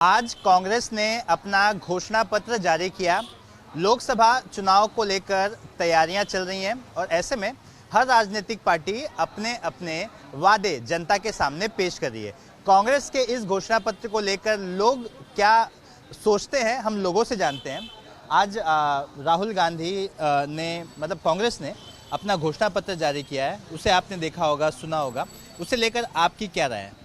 आज कांग्रेस ने अपना घोषणा पत्र जारी किया। लोकसभा चुनाव को लेकर तैयारियां चल रही हैं और ऐसे में हर राजनीतिक पार्टी अपने अपने वादे जनता के सामने पेश कर रही है। कांग्रेस के इस घोषणा पत्र को लेकर लोग क्या सोचते हैं, हम लोगों से जानते हैं। आज राहुल गांधी ने कांग्रेस ने अपना घोषणा पत्र जारी किया है, उसे आपने देखा होगा, सुना होगा, उसे लेकर आपकी क्या राय है?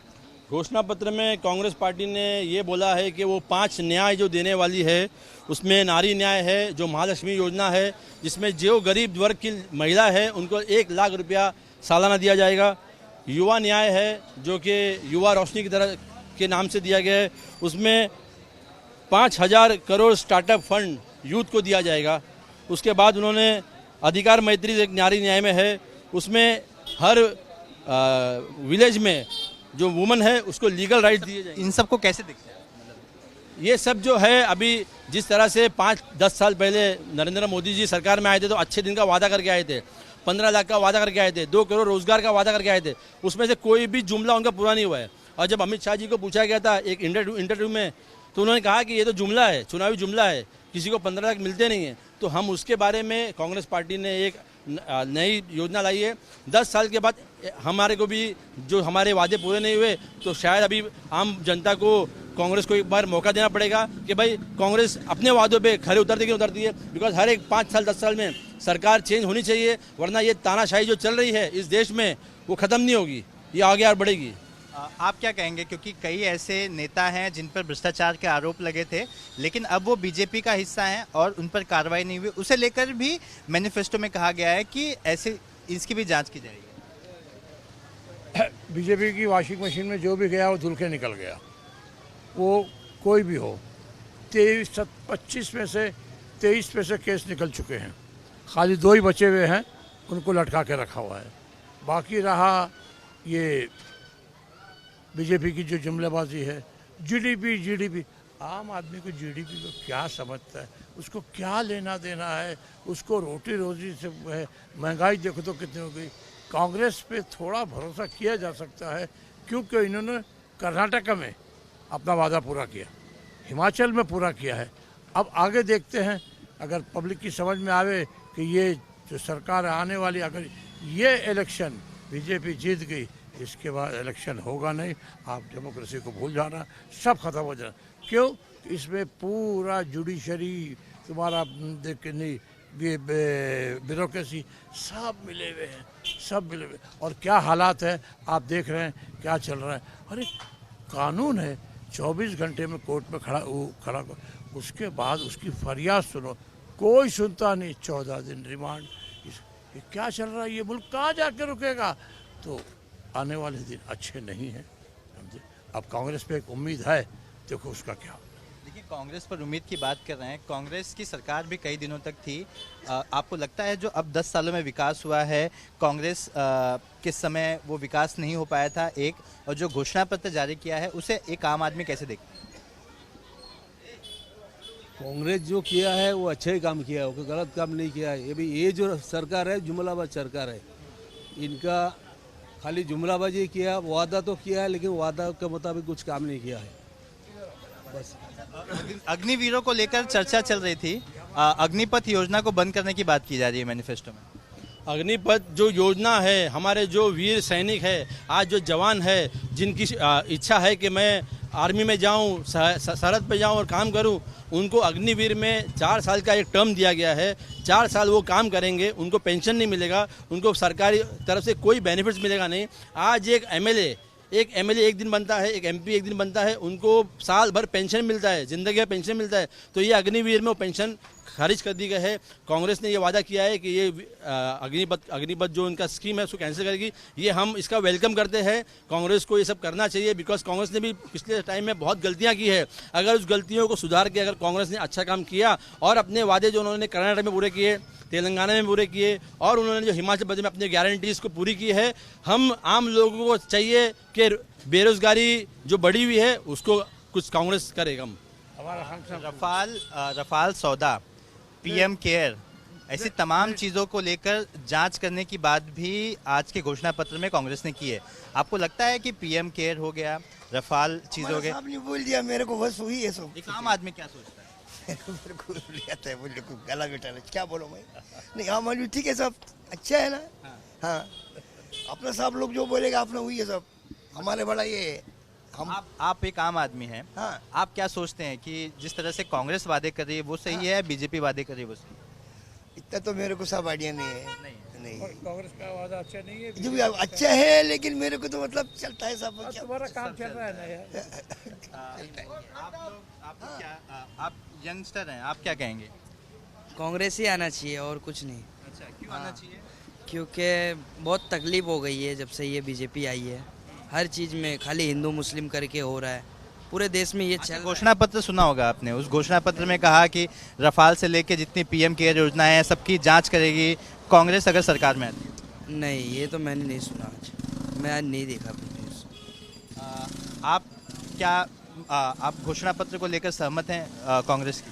घोषणा पत्र में कांग्रेस पार्टी ने ये बोला है कि वो 5 न्याय जो देने वाली है, उसमें नारी न्याय है, जो महालक्ष्मी योजना है, जिसमें जो गरीब वर्ग की महिला है उनको 1 लाख रुपया सालाना दिया जाएगा। युवा न्याय है जो कि युवा रोशनी की तरह के नाम से दिया गया है, उसमें 5,000 करोड़ स्टार्टअप फंड यूथ को दिया जाएगा। उसके बाद उन्होंने अधिकार मैत्री एक नारी न्याय में है, उसमें हर विलेज में जो वुमन है उसको लीगल राइट दिए जाएंगे। इन सबको कैसे दिखता है? ये सब जो है अभी जिस तरह से 5-10 साल पहले नरेंद्र मोदी जी सरकार में आए थे तो अच्छे दिन का वादा करके आए थे, 15 लाख का वादा करके आए थे, 2 करोड़ रोजगार का वादा करके आए थे, उसमें से कोई भी जुमला उनका पूरा नहीं हुआ है। और जब अमित शाह जी को पूछा गया था एक इंटरव्यू में, तो उन्होंने कहा कि ये तो जुमला है, चुनावी जुमला है, किसी को 15 लाख मिलते नहीं हैं। तो हम उसके बारे में कांग्रेस पार्टी ने एक नई योजना लाई है। 10 साल के बाद हमारे को भी जो हमारे वादे पूरे नहीं हुए तो शायद अभी आम जनता को कांग्रेस को एक बार मौका देना पड़ेगा कि भाई कांग्रेस अपने वादों पे खरे उतरती है। बिकॉज हर एक 5 साल 10 साल में सरकार चेंज होनी चाहिए, वरना ये तानाशाही जो चल रही है इस देश में वो ख़त्म नहीं होगी, ये आगे और बढ़ेगी। आप क्या कहेंगे, क्योंकि कई ऐसे नेता हैं जिन पर भ्रष्टाचार के आरोप लगे थे लेकिन अब वो बीजेपी का हिस्सा हैं और उन पर कार्रवाई नहीं हुई, उसे लेकर भी मैनिफेस्टो में कहा गया है कि ऐसे इसकी भी जांच की जाएगी। बीजेपी की वॉशिंग मशीन में जो भी गया वो धुल के निकल गया, वो कोई भी हो। 25 में से 23 पे से केस निकल चुके हैं, खाली 2 ही बचे हुए हैं, उनको लटका के रखा हुआ है। बाकी रहा ये बीजेपी की जो जुमलेबाजी है, जीडीपी, आम आदमी को जीडीपी को क्या समझता है, उसको क्या लेना देना है, उसको रोटी रोजी से है। महंगाई देखो तो कितनी हो गई। कांग्रेस पे थोड़ा भरोसा किया जा सकता है क्योंकि इन्होंने कर्नाटक में अपना वादा पूरा किया, हिमाचल में पूरा किया है। अब आगे देखते हैं, अगर पब्लिक की समझ में आवे कि ये जो सरकार आने वाली, अगर ये इलेक्शन बीजेपी जीत गई, इसके बाद इलेक्शन होगा नहीं, आप डेमोक्रेसी को भूल जाना, सब खत्म हो जाना। क्यों? इसमें पूरा जुडिशरी तुम्हारा नहीं, ये ब्यूरोक्रेसी सब मिले हुए हैं, सब मिले हुए। और क्या हालात है आप देख रहे हैं, क्या चल रहा है। अरे कानून है, 24 घंटे में कोर्ट में खड़ा उसके बाद उसकी फरियाद सुनो, कोई सुनता नहीं, 14 दिन रिमांड। ये क्या चल रहा है? ये मुल्क कहाँ जाके रुकेगा? तो आने वाले दिन अच्छे नहीं हैं, समझे। अब कांग्रेस पे एक उम्मीद है, देखो उसका क्या। देखिए, कांग्रेस पर उम्मीद की बात कर रहे हैं, कांग्रेस की सरकार भी कई दिनों तक थी। आपको लगता है जो अब 10 सालों में विकास हुआ है, कांग्रेस के समय वो विकास नहीं हो पाया था एक, और जो घोषणा पत्र जारी किया है उसे एक आम आदमी कैसे देखता है? कांग्रेस जो किया है वो अच्छा ही काम किया है, वो गलत काम नहीं किया है। ये जो सरकार है जुमलाबाज सरकार है, इनका खाली जुमलाबाजी किया, वादा तो किया है लेकिन वादा के मुताबिक कुछ काम नहीं किया है बस। अग्निवीरों को लेकर चर्चा चल रही थी, अग्निपथ योजना को बंद करने की बात की जा रही है मैनिफेस्टो में। अग्निपथ जो योजना है, हमारे जो वीर सैनिक है, आज जो जवान है, जिनकी इच्छा है कि मैं आर्मी में जाऊं, सरहद पे जाऊं और काम करूं, उनको अग्निवीर में 4 साल का एक टर्म दिया गया है। 4 साल वो काम करेंगे, उनको पेंशन नहीं मिलेगा, उनको सरकारी तरफ से कोई बेनिफिट्स मिलेगा नहीं। आज एक एमएलए एक दिन बनता है, एक एमपी एक दिन बनता है, उनको साल भर पेंशन मिलता है, जिंदगी का पेंशन मिलता है। तो ये अग्निवीर में वो पेंशन खारिज कर दी गई है। कांग्रेस ने ये वादा किया है कि ये अग्निपथ जो उनका स्कीम है उसको कैंसिल करेगी। ये हम इसका वेलकम करते हैं, कांग्रेस को ये सब करना चाहिए, बिकॉज कांग्रेस ने भी पिछले टाइम में बहुत गलतियां की है। अगर उस गलतियों को सुधार के अगर कांग्रेस ने अच्छा काम किया और अपने वादे जो उन्होंने कर्नाटक में पूरे किए, तेलंगाना में पूरे किए, और उन्होंने जो हिमाचल प्रदेश में अपनी गारंटीज को पूरी की है, हम आम लोगों को चाहिए कि बेरोजगारी जो बढ़ी हुई है उसको कुछ कांग्रेस करेगा। रफाल सौदा, पीएम केयर, ऐसी तमाम चीज़ों को लेकर जांच करने की बात भी आज के घोषणा पत्र में कांग्रेस ने की है। आपको लगता है कि पीएम केयर हो गया, रफाल चीजों के? साहब ने बोल दिया मेरे को, बस वही है सब। एक आम आदमी क्या सोचता है? मेरे को बोल आता है, बोले को गला बेटा क्या बोलो मैं। नहीं आम आदमी ठीक है सब, अच्छा है ना। हाँ अपना सब लोग जो बोलेगा अपना वही है सब, हमारे बड़ा ये है। हम आप एक आम आदमी हैं, हाँ आप क्या सोचते हैं कि जिस तरह से कांग्रेस वादे कर रही है वो सही है या बीजेपी वादे कर रही है वो सही है? इतना तो मेरे को सब आइडिया नहीं है। नहीं और कांग्रेस का वादा अच्छा नहीं है। जो भी अच्छा है लेकिन मेरे को तो मतलब चलता है सब। तुम्हारा काम चल रहा है ना यार। आप क्या, आप यंगस्टर हैं, आप क्या कहेंगे? कांग्रेस ही आना चाहिए और कुछ नहीं। अच्छा, क्यों आना चाहिए? क्योंकि बहुत तकलीफ हो गई है जब से ये बीजेपी आई है। हर चीज़ में खाली हिंदू मुस्लिम करके हो रहा है, पूरे देश में ये चल रहा है। घोषणा पत्र सुना होगा आपने, उस घोषणा पत्र में कहा कि रफाल से लेके जितनी पीएम केयर योजनाएं हैं सबकी जांच करेगी कांग्रेस अगर सरकार में आती है। नहीं, ये तो मैंने नहीं सुना आज, मैं आज नहीं देखा न्यूज़। आप क्या आप घोषणा पत्र को लेकर सहमत हैं कांग्रेस की?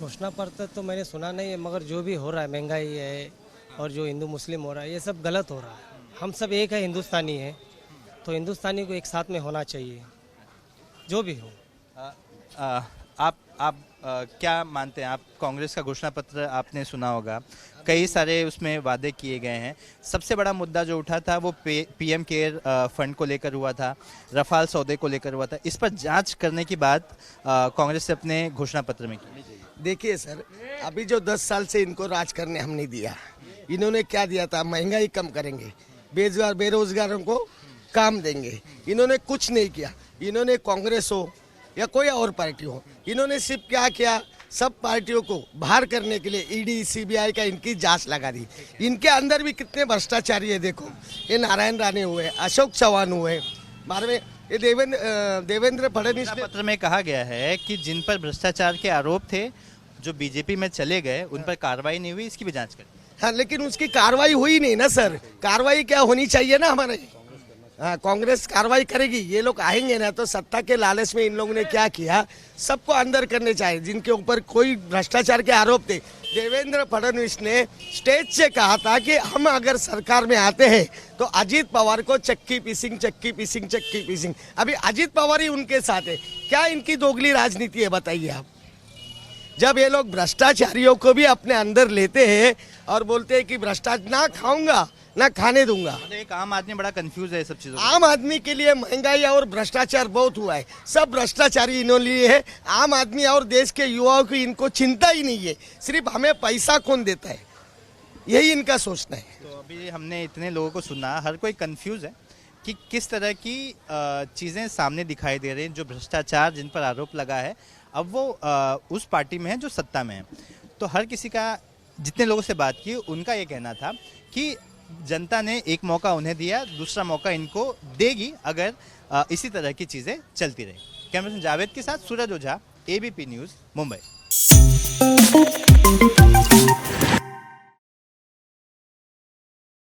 घोषणा पत्र तो मैंने सुना नहीं है, मगर जो भी हो रहा है, महंगाई है और जो हिंदू मुस्लिम हो रहा है, ये सब गलत हो रहा है। हम सब एक है, हिंदुस्तानी है, तो हिंदुस्तानी को एक साथ में होना चाहिए, जो भी हो। आप क्या मानते हैं? आप कांग्रेस का घोषणा पत्र आपने सुना होगा, कई सारे उसमें वादे किए गए हैं। सबसे बड़ा मुद्दा जो उठा था वो पीएम केयर फंड को लेकर हुआ था, रफाल सौदे को लेकर हुआ था। इस पर जांच करने की बात कांग्रेस से अपने घोषणा पत्र में की। देखिए सर, अभी जो 10 साल से इनको राज करने हम नहीं दिया, इन्होंने क्या दिया था? महंगाई कम करेंगे, बेरोजगारों को काम देंगे। इन्होंने कुछ नहीं किया। इन्होंने कांग्रेस हो या कोई और पार्टी हो, इन्होंने सिर्फ क्या किया? सब पार्टियों को बाहर करने के लिए ईडी सीबीआई का इनकी जांच लगा दी। इनके अंदर भी कितने भ्रष्टाचारी है देखो। ये नारायण राणे हुए, अशोक चौहान हुए, बाद में ये देवेंद्र फडणवीस ने पत्र में कहा गया है कि जिन पर भ्रष्टाचार के आरोप थे जो बीजेपी में चले गए उन पर कार्रवाई नहीं हुई, इसकी भी जांच करें। हाँ लेकिन उसकी कार्रवाई हुई नहीं ना सर। कार्रवाई क्या होनी चाहिए ना हमारे। हाँ कांग्रेस कार्रवाई करेगी, ये लोग आएंगे ना तो सत्ता के लालच में इन लोगों ने क्या किया, सबको अंदर करने चाहिए जिनके ऊपर कोई भ्रष्टाचार के आरोप थे। देवेंद्र फडणवीस ने स्टेज से कहा था कि हम अगर सरकार में आते हैं तो अजीत पवार को चक्की पीसिंग। अभी अजीत पवार ही उनके साथ है। क्या इनकी दोगली राजनीति है बताइए आप? जब ये लोग भ्रष्टाचारियों को भी अपने अंदर लेते हैं और बोलते हैं कि भ्रष्टाचार ना खाऊंगा ना खाने दूंगा। एक आम आदमी बड़ा कंफ्यूज है सब चीजों। आम आदमी के लिए महंगाई और भ्रष्टाचार बहुत हुआ है, सब भ्रष्टाचारी इन्होंने लिए है। आम आदमी और देश के युवाओं की इनको चिंता ही नहीं है, सिर्फ हमें पैसा कौन देता है, यही इनका सोचना है। तो अभी हमने इतने लोगों को सुना, हर कोई कंफ्यूज है कि किस तरह की चीज़ें सामने दिखाई दे रही हैं। जो भ्रष्टाचार जिन पर आरोप लगा है अब वो उस पार्टी में है जो सत्ता में है। तो हर किसी का, जितने लोगों से बात की उनका ये कहना था कि जनता ने एक मौका उन्हें दिया, दूसरा मौका इनको देगी अगर इसी तरह की चीज़ें चलती रही। कैमरामैन जावेद के साथ सूरज ओझा, एबीपी न्यूज़, मुंबई।